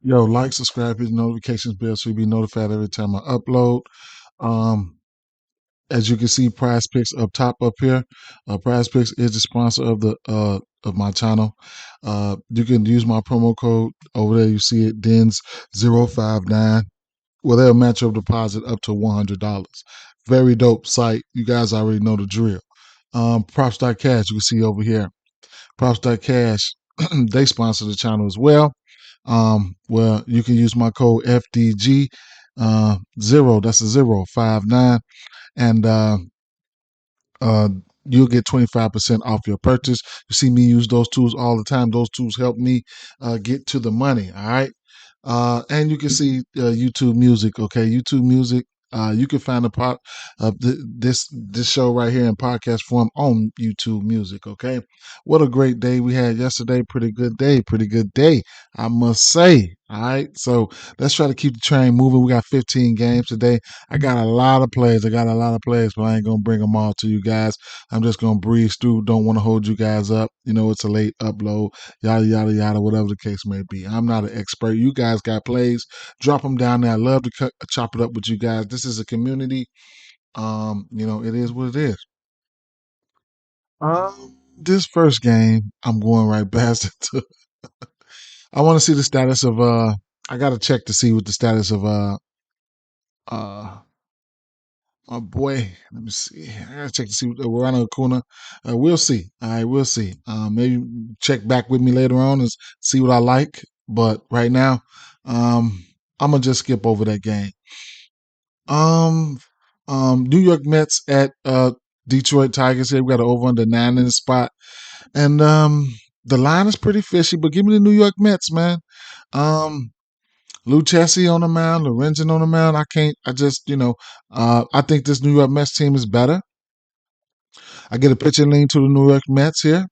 Yo, like, subscribe, hit the notifications bell so you'll be notified every time I upload. Um, as you can see, PrizePicks up top up here. PrizePicks is the sponsor of my channel. You can use my promo code over there. You see it, DENS059. Well, they'll match your deposit up to $100. Very dope site. You guys already know the drill. Props.cash, you can see over here. Props.cash, they sponsor the channel as well. Well, you can use my code FDG zero. That's a 059, and uh, you'll get 25% off your purchase. You see me use those tools all the time. Those tools help me get to the money. All right. And you can see YouTube Music. Okay, YouTube Music. You can find a part of this show right here in podcast form on YouTube Music. Okay, what a great day we had yesterday. Pretty good day. Pretty good day, I must say. All right, so let's try to keep the train moving. We got 15 games today. I got a lot of plays. But I ain't gonna bring them all to you guys. I'm just gonna breeze through. Don't want to hold you guys up. You know, it's a late upload. Yada yada yada. Whatever the case may be. I'm not an expert. You guys got plays. Drop them down there. I love to chop it up with you guys. This is a community. It is what it is. This first game, I'm going right past it. I want to see the status of. I got to check to see what the status of. Uh, Oh boy, let me see. I gotta check to see what Verano Acuna. We'll see. All right, we'll see. Maybe check back with me later on and see what I like. But right now, I'm gonna just skip over that game. Um, New York Mets at Detroit Tigers here. We got an over under 9 in the spot, and the line is pretty fishy. But give me the New York Mets, man. Um, Lucchesi on the mound, Lorenzen on the mound. I can't. I just, I think this New York Mets team is better. I get a pitching lean to the New York Mets here.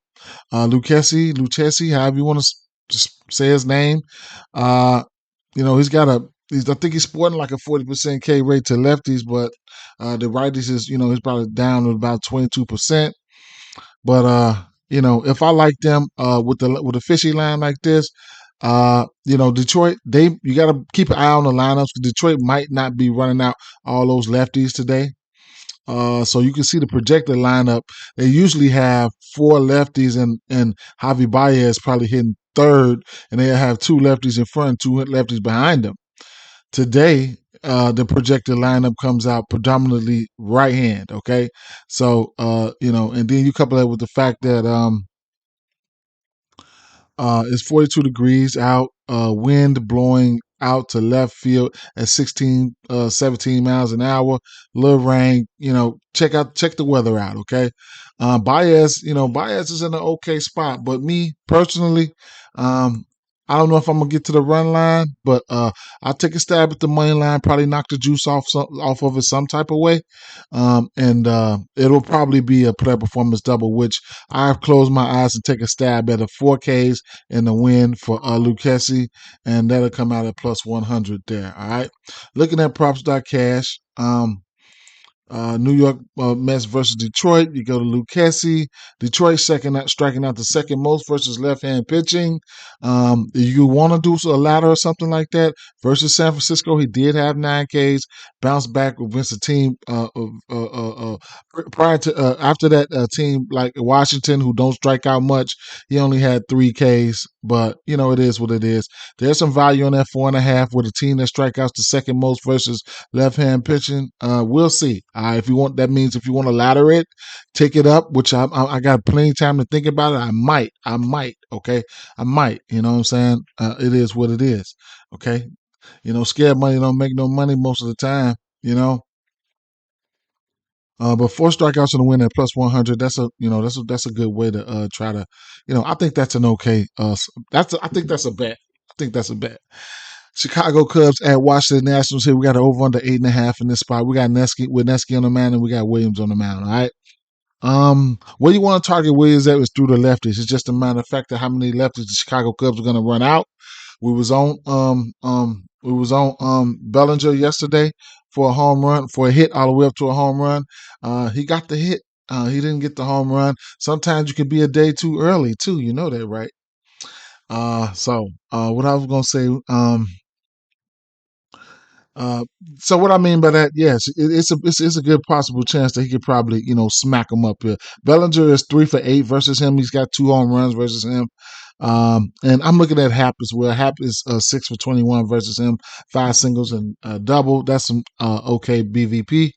Lucchesi, however you want to just say his name. Uh, he's got I think he's sporting like a 40% K rate to lefties, but the righties is, he's probably down to about 22%. But if I like them with a fishy line like this, Detroit, you got to keep an eye on the lineups. Detroit might not be running out all those lefties today. So you can see the projected lineup. They usually have four lefties and Javi Baez probably hitting third, and they have two lefties in front and two lefties behind them. Today, the projected lineup comes out predominantly right hand. Okay, so and then you couple that with the fact that it's 42 degrees out, wind blowing out to left field at 17 miles an hour, little rain. Check the weather out, okay? Baez is in an okay spot, but me personally, um, I don't know if I'm gonna get to the run line, but I'll take a stab at the money line, probably knock the juice off of it some type of way, and it'll probably be a player performance double, which I've closed my eyes and take a stab at a 4Ks in the win for Lucchesi, and that'll come out at plus 100 there. All right. Looking at props.cash, New York Mets versus Detroit. You go to Lucchesi. Detroit striking out the second most versus left-hand pitching. You want to do a ladder or something like that versus San Francisco. He did have 9 Ks, bounced back against a team prior to after that team like Washington who don't strike out much. He only had 3 Ks, but it is what it is. There's some value on that 4.5 with a team that strike outs the second most versus left-hand pitching. We'll see. If you want, that means if you want to ladder it, take it up. Which I got plenty of time to think about it. I might. Okay, I might. You know what I'm saying? It is what it is. Okay. Scared money don't make no money most of the time. You know. But 4 strikeouts in the win at plus 100. That's a good way to try to. I think that's an okay. I think that's a bet. I think that's a bet. Chicago Cubs at Washington Nationals here. We got an over under 8.5 in this spot. We got Nesky on the mound and we got Williams on the mound. All right. Where you want to target Williams at is through the lefties. It's just a matter of fact of how many lefties the Chicago Cubs are going to run out. We was on Bellinger yesterday for a home run, for a hit all the way up to a home run. He got the hit. He didn't get the home run. Sometimes you can be a day too early too. You know that, right? What I was gonna say, uh, so what I mean by that, yes, it's a good possible chance that he could probably smack him up here. Bellinger is 3 for 8 versus him. He's got 2 home runs versus him. And I'm looking at Hap as well. Hap is 6 for 21 versus him, 5 singles and a double. That's some okay BVP.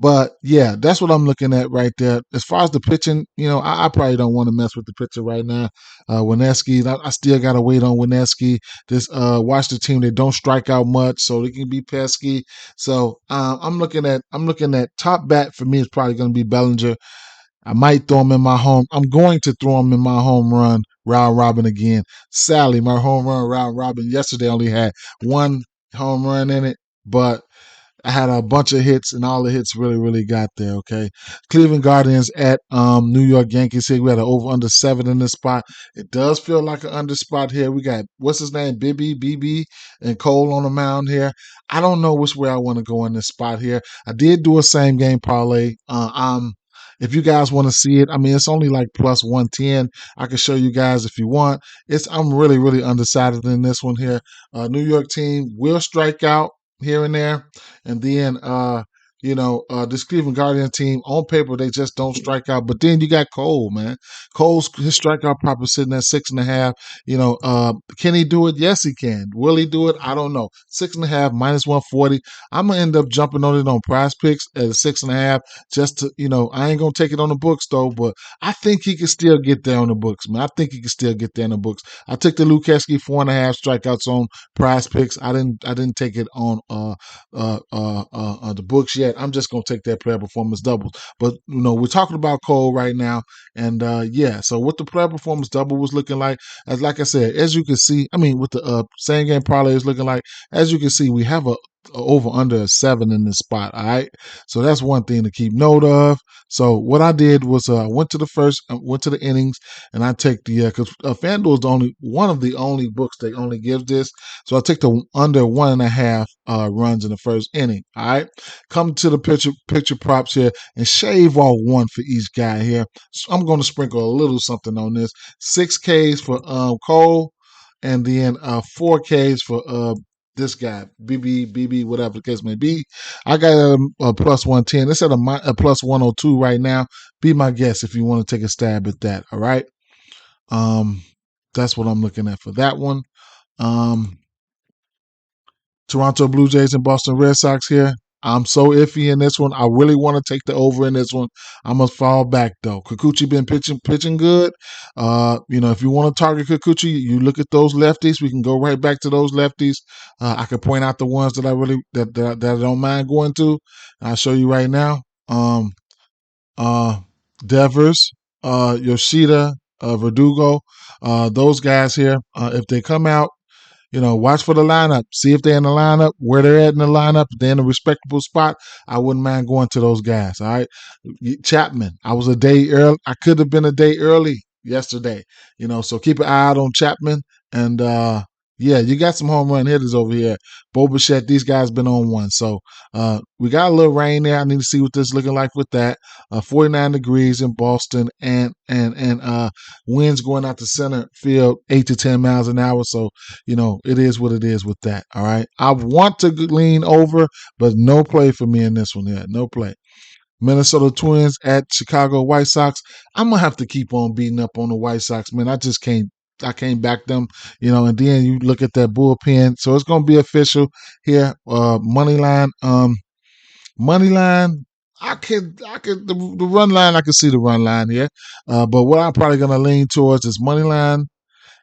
But yeah, that's what I'm looking at right there. As far as the pitching, I probably don't want to mess with the pitcher right now. Wineski, I still got to wait on Wineski. Just watch the team. They don't strike out much, so they can be pesky. So I'm looking at top bat for me is probably going to be Bellinger. I might throw him in my home. I'm going to throw him in my home run round robin again. Sadly, my home run round robin yesterday only had one home run in it, but I had a bunch of hits, and all the hits really, really got there. Okay, Cleveland Guardians at New York Yankees here. We had an over under 7 in this spot. It does feel like an under spot here. We got what's his name, BB, and Cole on the mound here. I don't know which way I want to go in this spot here. I did do a same game parlay. If you guys want to see it, I mean, it's only like plus 110. I can show you guys if you want. I'm really, really undecided in this one here. New York team will strike out here and there. And then, this Cleveland Guardian team on paper, they just don't strike out. But then you got Cole, man. Cole's his strikeout prop is sitting at 6.5. Can he do it? Yes, he can. Will he do it? I don't know. 6.5 minus 140. I'm gonna end up jumping on it on PrizePicks at a 6.5. Just to, I ain't gonna take it on the books though, but I think he can still get there on the books, man. I think he can still get there on the books. I took the Lukeski 4.5 strikeouts on PrizePicks. I didn't take it on the books yet. I'm just gonna take that player performance doubles. But we're talking about Cole right now, and yeah. So what the player performance double was looking like, as like I said, as you can see, I mean, with the same game parlay is looking like, as you can see, we have a over under a 7 in this spot. All right, so that's one thing to keep note of. So what I did was went to the innings, and I take the because FanDuel is the only one of the only books that only gives this. So I take the under 1.5 runs in the first inning. All right, come to the picture props here and shave off one for each guy here. So I'm going to sprinkle a little something on this. 6Ks for Cole, and then 4Ks for this guy, BB, whatever the case may be. I got a plus 110. It's at a plus 102 right now. Be my guest if you want to take a stab at that. All right. Um, that's what I'm looking at for that one. Um, Toronto Blue Jays and Boston Red Sox here. I'm so iffy in this one. I really want to take the over in this one. I'm gonna fall back though. Kikuchi been pitching good. If you want to target Kikuchi, you look at those lefties. We can go right back to those lefties. I can point out the ones that I really that I don't mind going to. I'll show you right now. Uh, Devers, Yoshida, Verdugo, those guys here. If they come out. Watch for the lineup. See if they're in the lineup, where they're at in the lineup. If they're in a respectable spot, I wouldn't mind going to those guys. All right. Chapman, I was a day early. I could have been a day early yesterday. So keep an eye out on Chapman. And yeah, you got some home run hitters over here. Bo Bichette, these guys been on one. So we got a little rain there. I need to see what this is looking like with that. 49 degrees in Boston, and winds going out to center field 8 to 10 miles an hour. So it is what it is with that. All right. I want to lean over, but no play for me in this one here. No play. Minnesota Twins at Chicago White Sox. I'm gonna have to keep on beating up on the White Sox, man. I can't back them, and then you look at that bullpen. So it's gonna be official here. Money line. The run line, I can see the run line here. But what I'm probably gonna lean towards is money line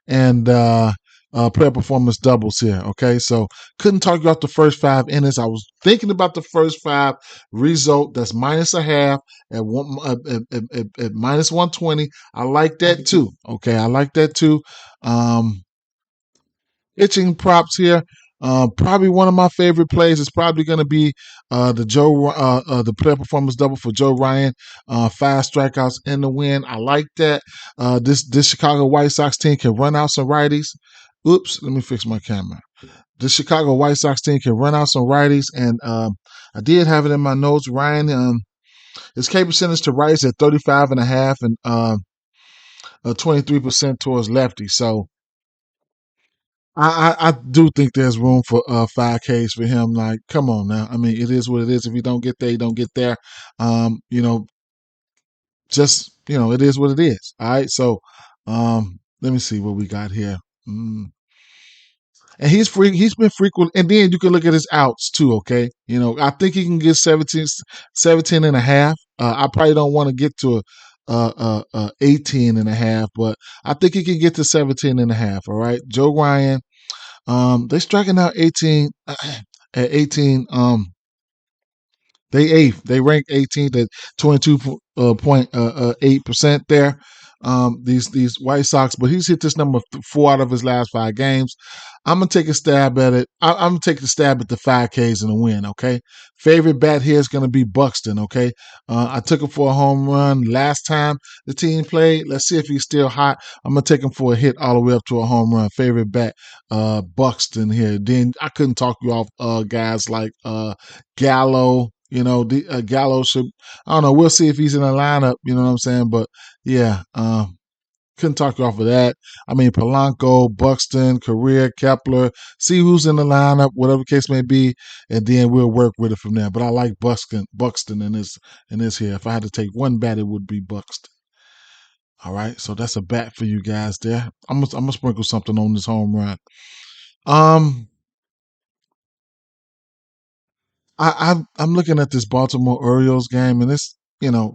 and player performance doubles here. Okay, so couldn't talk about the first 5 innings. I was thinking about the first 5 result. That's minus a half at minus 120. I like that too. Okay, I like that too. Pitching props here. Probably one of my favorite plays is probably going to be the player performance double for Joe Ryan. 5 strikeouts in the win. I like that. This Chicago White Sox team can run out some righties. Oops, let me fix my camera. This Chicago White Sox team can run out some righties, and I did have it in my notes. Ryan, his K percentage to righties at 35.5 and 23% towards lefties. So I do think there's room for 5Ks for him. Like, come on now. I mean, it is what it is. If you don't get there, you don't get there. You know, just it is what it is. All right. So, let me see what we got here. Mm. And he's free. He's been frequent. And then you can look at his outs too. Okay. I think he can get 17 and a half. I probably don't want to get to a 18 and a half, but I think he can get to 17 and a half. All right. Joe Ryan. They striking out 18 at 18. They eighth. They rank 18th at 22.8% there. These White Sox, but he's hit this number 4 out of his last 5 games. I'm gonna take a stab at it. I'm gonna take a stab at the 5Ks and a win. Okay, favorite bat here is gonna be Buxton. Okay, I took him for a home run last time the team played. Let's see if he's still hot. I'm gonna take him for a hit all the way up to a home run. Favorite bat, Buxton here. Then I couldn't talk you off guys like Gallo. Gallo should. I don't know. We'll see if he's in the lineup. You know what I'm saying? But yeah, couldn't talk you off of that. I mean, Polanco, Buxton, Correa, Kepler. See who's in the lineup, whatever the case may be, and then we'll work with it from there. But I like Buxton in this here. If I had to take one bat, it would be Buxton. All right, so that's a bat for you guys there. I'm gonna sprinkle something on this home run. Um, I'm looking at this Baltimore Orioles game, and it's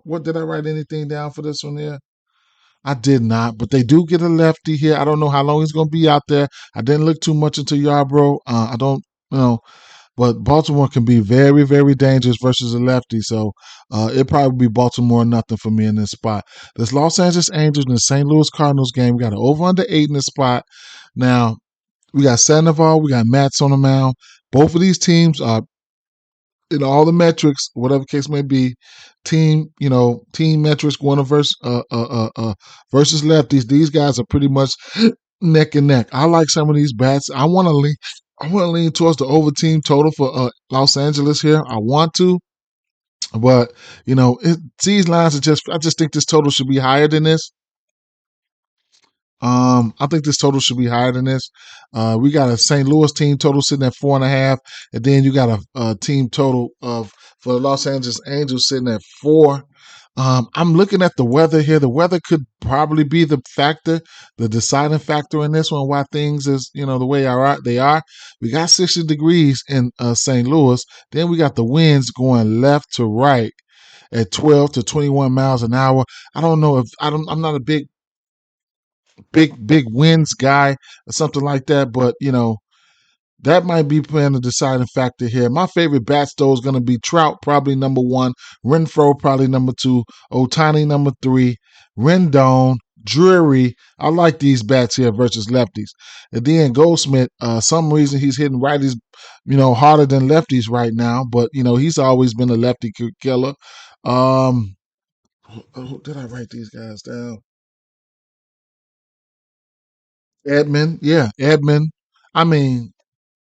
what did I write anything down for this one here? I did not, but they do get a lefty here. I don't know how long he's going to be out there. I didn't look too much into Yarbrough. I don't, but Baltimore can be very, very dangerous versus a lefty. So it probably be Baltimore nothing for me in this spot. This Los Angeles Angels and the St. Louis Cardinals game, we got an over under 8 in this spot. Now we got Sandoval, we got Mats on the mound. Both of these teams are in all the metrics, whatever case may be, team metrics going to versus lefties. These guys are pretty much neck and neck. I like some of these bats. I want to lean. I want to lean towards the over team total for Los Angeles here. I want to, but these lines are just. I just think this total should be higher than this. I think this total should be higher than this. We got a St. Louis team total sitting at 4.5, and then you got a team total of for the Los Angeles Angels sitting at 4. I'm looking at the weather here. The weather could probably be the deciding factor in this one. Why things is the way they are. We got 60 degrees in St. Louis. Then we got the winds going left to right at 12 to 21 miles an hour. I don't know if I'm not a big wins guy or something like that. But that might be playing a deciding factor here. My favorite bats though is going to be Trout, probably number 1, Renfro probably number 2, Otani number 3, Rendon, Drury. I like these bats here versus lefties. And then Goldsmith, some reason he's hitting righties, harder than lefties right now. But he's always been a lefty killer. Did I write these guys down? Edmund, yeah, Edmund. I mean,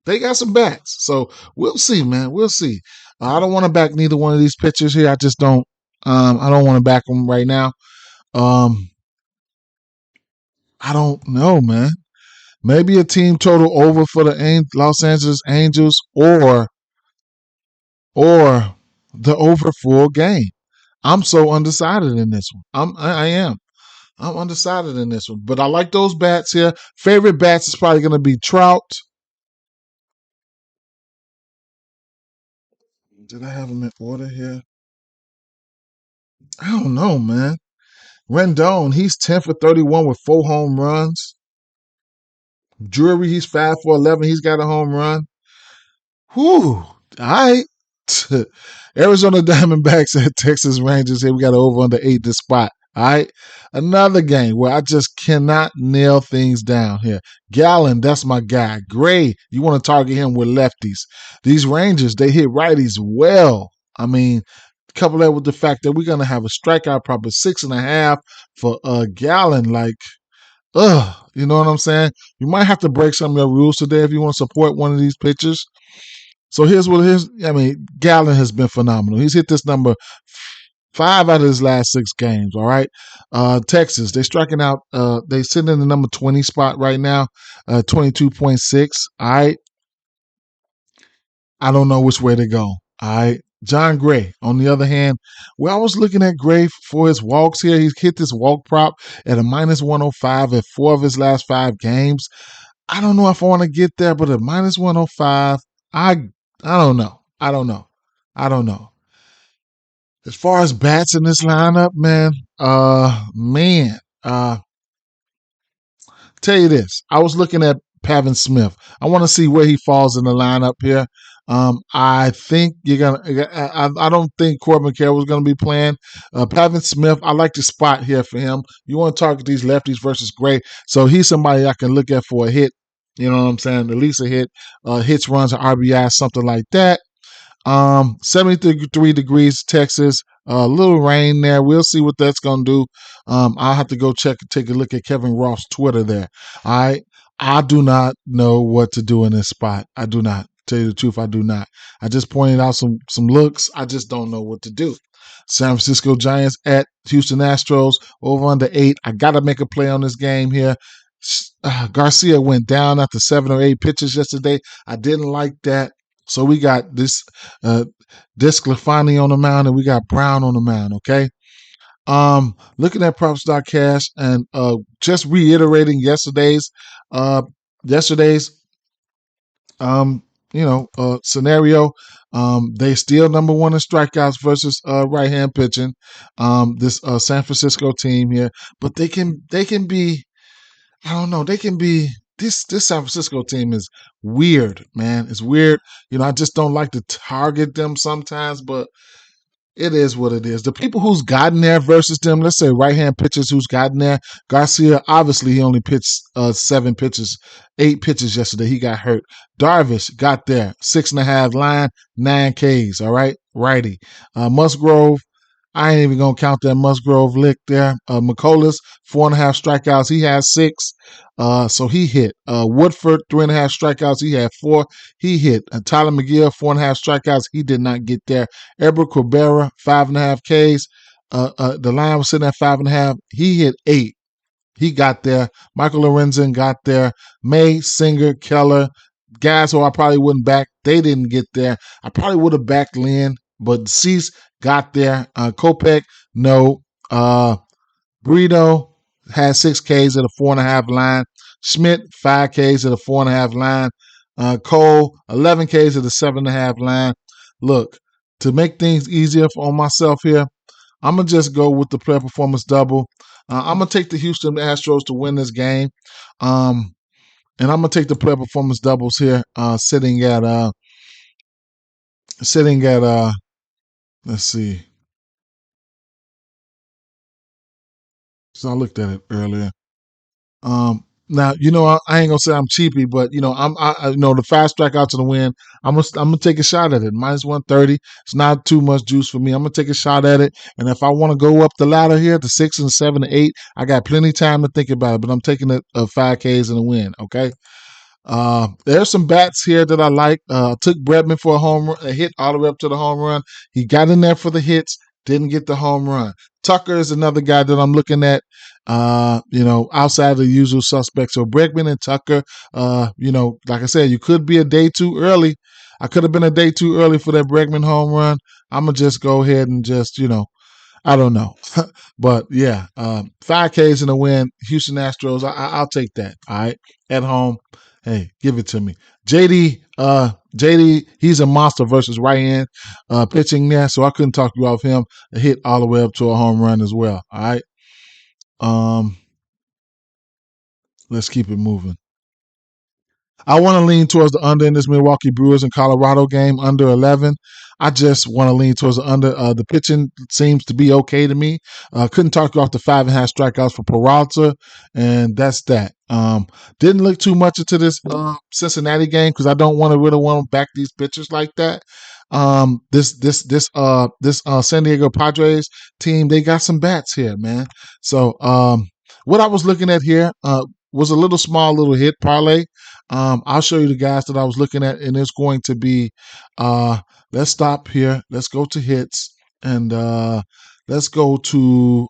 they got some bats, so we'll see, man. We'll see. I don't want to back neither one of these pitchers here. I just don't. I don't want to back them right now. Um, I don't know, man. Maybe a team total over for the Los Angeles Angels, or the over full game. I'm so undecided in this one. I am. I'm undecided in this one, but I like those bats here. Favorite bats is probably going to be Trout. Did I have them in order here? I don't know, man. Rendon, he's 10 for 31 with 4 home runs. Drury, he's 5 for 11. He's got a home run. Whew. All right. Arizona Diamondbacks at Texas Rangers. Here we got over under 8 this spot. All right. Another game where I just cannot nail things down here. Gallen, that's my guy. Gray, you want to target him with lefties. These Rangers, they hit righties well. I mean, couple that with the fact that we're gonna have a strikeout probably 6.5 for a Gallon. Like, you know what I'm saying? You might have to break some of your rules today if you want to support one of these pitchers. So here's what it is. I mean, Gallon has been phenomenal. He's hit this number 5 out of his last 6 games. All right. Texas, they striking out. They sitting in the number 20 spot right now, 22.6. All right. I don't know which way to go. All right. John Gray, on the other hand, well, I was looking at Gray for his walks here. He's hit this walk prop at a minus 105 at 4 of his last 5 games. I don't know if I want to get there, but at minus 105, I don't know. I don't know. I don't know. As far as bats in this lineup, man, tell you this. I was looking at Pavin Smith. I want to see where he falls in the lineup here. I think you're gonna. I don't think Corbin Carroll was gonna be playing. Pavin Smith. I like the spot here for him. You want to target these lefties versus Gray, so he's somebody I can look at for a hit. You know what I'm saying? At least a hit, hits, runs, or RBI, something like that. 73 degrees Texas. A little rain there. We'll see what that's gonna do. I'll have to go take a look at Kevin Roth's Twitter there. I do not know what to do in this spot. I do not. Tell you the truth, I do not. I just pointed out some looks. I just don't know what to do. San Francisco Giants at Houston Astros over under 8. I gotta make a play on this game here. Garcia went down after 7 or 8 pitches yesterday. I didn't like that. So we got this Disclafani on the mound and we got Brown on the mound, okay? Looking at props.cash and just reiterating yesterday's yesterday's scenario. They still number 1 in strikeouts versus right hand pitching. This San Francisco team here, but they can be. I don't know. They can be. This San Francisco team is weird, man. It's weird. I just don't like to target them sometimes, but it is what it is. The people who's gotten there versus them, let's say right-hand pitchers who's gotten there. Garcia, obviously, he only pitched 7 pitches, 8 pitches yesterday. He got hurt. Darvish got there, 6.5 line, 9 Ks. All right, righty. Musgrove, I ain't even gonna count that Musgrove lick there. McCullers, 4.5 strikeouts. He has 6. So he hit. Woodford, 3.5 strikeouts. He had 4. He hit. Tyler McGill, 4.5 strikeouts. He did not get there. Edward Cabrera, 5.5 Ks. The line was sitting at 5.5. He hit 8. He got there. Michael Lorenzen got there. May, Singer, Keller, guys who I probably wouldn't back. They didn't get there. I probably would have backed Lynn, but Cease got there. Kopech, no. Brito had 6 Ks at a 4.5 line. Schmidt, 5 Ks at a 4.5 line. Cole, 11 Ks at a 7.5 line. Look, to make things easier on myself here, I'm going to just go with the player performance double. I'm going to take the Houston Astros to win this game. And I'm going to take the player performance doubles here, sitting at, let's see. So I looked at it earlier. Now I ain't gonna say I'm cheapy, but the 5 strikeouts to the win. I'm gonna take a shot at it. Minus 130. It's not too much juice for me. I'm gonna take a shot at it, and if I want to go up the ladder here to 6 and 7 and 8, I got plenty of time to think about it. But I'm taking it 5 Ks and a win. Okay. There's some bats here that I like. Took Bregman for a hit all the way up to the home run. He got in there for the hits, didn't get the home run. Tucker is another guy that I'm looking at, outside of the usual suspects. So Bregman and Tucker, like I said, you could be a day too early. I could have been a day too early for that Bregman home run. I'm going to just go ahead and just, I don't know. But yeah, 5 Ks in a win. Houston Astros, I'll take that. All right. At home. Hey, give it to me. JD, he's a monster versus right hand pitching there, so I couldn't talk you off him. A hit all the way up to a home run as well. All right. Let's keep it moving. I want to lean towards the under in this Milwaukee Brewers and Colorado game, under 11. I just want to lean towards the under. The pitching seems to be okay to me. Couldn't talk you off the 5.5 strikeouts for Peralta, and that's that. Didn't look too much into this Cincinnati game because I don't really want to back these pitchers like that. This San Diego Padres team, they got some bats here, man. So what I was looking at here was a little hit parlay. I'll show you the guys that I was looking at, and it's going to be let's stop here. Let's go to hits, and Let's go to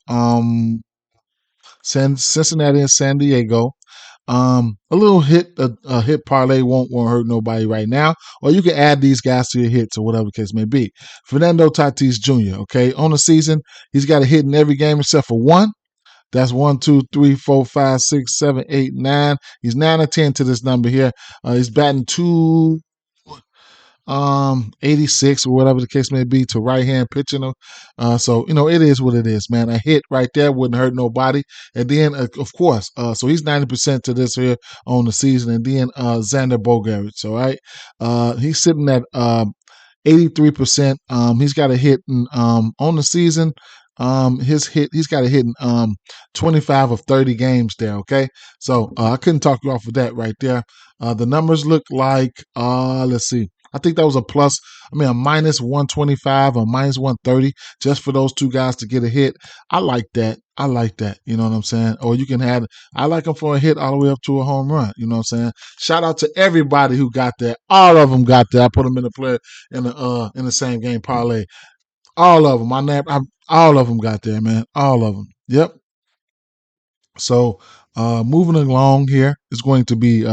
Cincinnati and San Diego. A little hit, a hit parlay won't hurt nobody right now. Or you can add these guys to your hits or whatever the case may be. Fernando Tatis Jr. Okay, on the season, he's got a hit in every game except for one. That's 1, 2, 3, 4, 5, 6, 7, 8, 9. He's 9 or 10 to this number here. He's batting 86 or whatever the case may be to right hand pitching. So it is what it is, man. A hit right there wouldn't hurt nobody. And then of course, so he's 90% to this here on the season. And then Xander Bogaerts, all right. He's sitting at 83%. He's got a hit on the season. He's got a hit in 25 of 30 games there. Okay, so I couldn't talk you off of that right there. The numbers look like let's see. I think that was a minus 125 or minus 130 just for those two guys to get a hit. I like that. I like that. You know what I'm saying? Or you can have, I like them for a hit all the way up to a home run. You know what I'm saying? Shout out to everybody who got that. All of them got that. I put them in the player in the same game parlay. All of them. All of them got there, man. All of them. Yep. So moving along here is going to be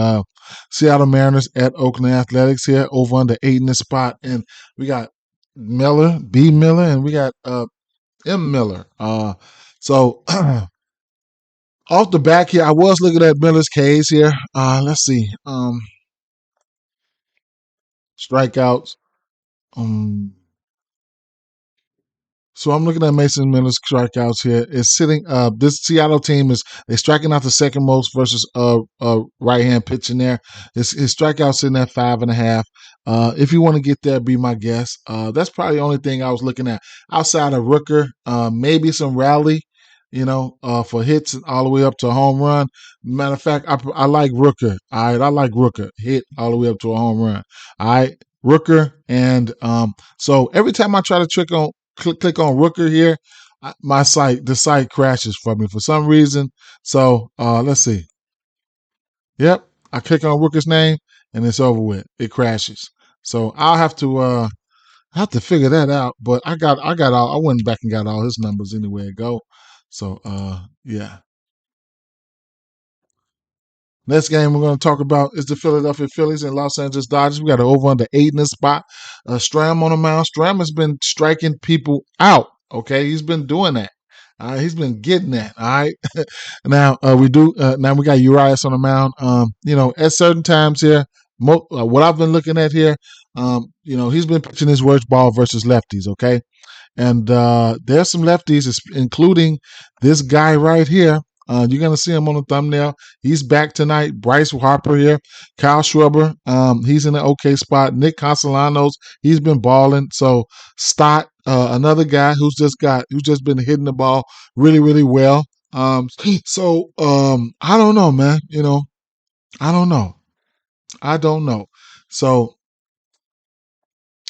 Seattle Mariners at Oakland Athletics here over under 8 in this spot, and we got Miller, B Miller, and we got M Miller. So off the back here, I was looking at Miller's case here. Let's see, strikeouts. Um, So I'm looking at Mason Miller's strikeouts here. It's sitting. This Seattle team is they striking out the second most versus right hand pitching there. His strikeouts sitting at 5.5. If you want to get there, be my guest. That's probably the only thing I was looking at outside of Rooker. Maybe some rally. For hits all the way up to a home run. Matter of fact, I like Rooker. All right, I like Rooker hit all the way up to a home run. All right, Rooker, and so every time I try to click on Rooker here, the site crashes for me for some reason. So let's see. Yep, I click on Rooker's name and it's over with. It crashes. So I'll have to figure that out. But I went back and got all his numbers anywhere it go. So yeah. Next game we're going to talk about is the Philadelphia Phillies and Los Angeles Dodgers. We got an over under 8 in this spot. Stram on the mound. Stram has been striking people out. Okay, he's been doing that. He's been getting that. All right. Now Now we got Urias on the mound. At certain times here, what I've been looking at here, he's been pitching his worst ball versus lefties. Okay, and there's some lefties, including this guy right here. You're going to see him on the thumbnail. He's back tonight. Bryce Harper here. Kyle Schwarber, he's in an okay spot. Nick Castellanos, he's been balling. So Stott, another guy who's just been hitting the ball really, really well. I don't know, man. I don't know. I don't know. So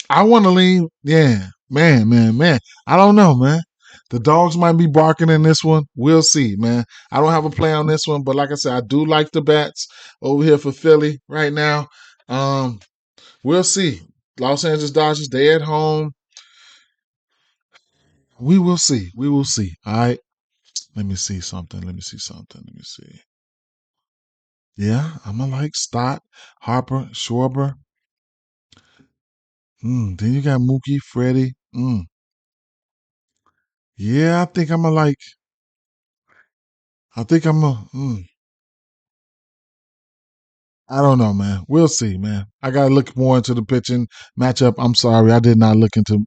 I want to lean. Yeah, man. I don't know, man. The dogs might be barking in this one. We'll see, man. I don't have a play on this one, but like I said, I do like the bats over here for Philly right now. We'll see. Los Angeles Dodgers, they at home. We will see. We will see. All right. Let me see something. Let me see. Yeah, I'm gonna like Stott, Harper, Schwarber. Then you got Mookie, Freddie. Yeah, I think I'm gonna like. I think I'm a. I don't know, man. We'll see, man. I gotta look more into the pitching matchup. I'm sorry, I did not look into.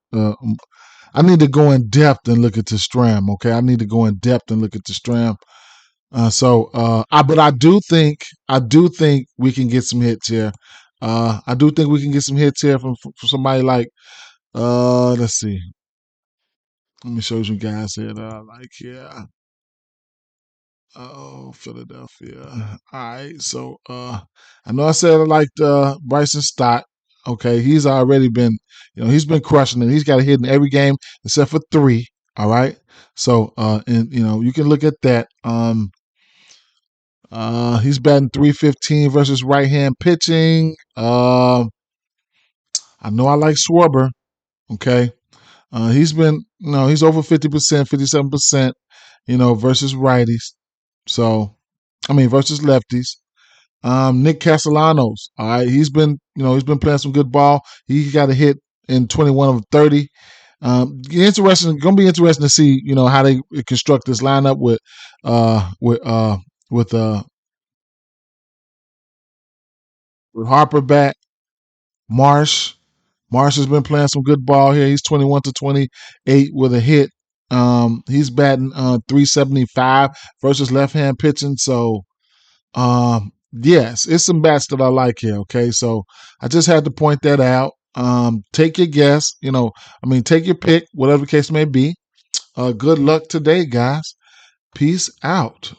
I need to go in depth and look at the Stram. Okay, I need to go in depth and look at the Stram. But I do think we can get some hits here. I do think we can get some hits here from somebody like. Let's see. Let me show you some guys here that I like here. Oh, Philadelphia. All right. So I know I said I liked Bryson Stott. Okay, he's already been, he's been crushing it. He's got a hit in every game except for 3. All right. So and you can look at that. He's batting 315 versus right hand pitching. I know I like Schwarber. Okay. He's been, he's over 50%, 57%, versus righties. So, I mean, versus lefties. Nick Castellanos, all right, he's been playing some good ball. He got a hit in 21 of 30. Gonna be interesting to see, how they construct this lineup uh, with, uh, with, uh, with Harper back, Marsh. Marsh has been playing some good ball here. He's 21 to 28 with a hit. He's batting 375 versus left hand pitching. So, yes, it's some bats that I like here. Okay, so I just had to point that out. Take your guess. Take your pick, whatever the case may be. Good luck today, guys. Peace out.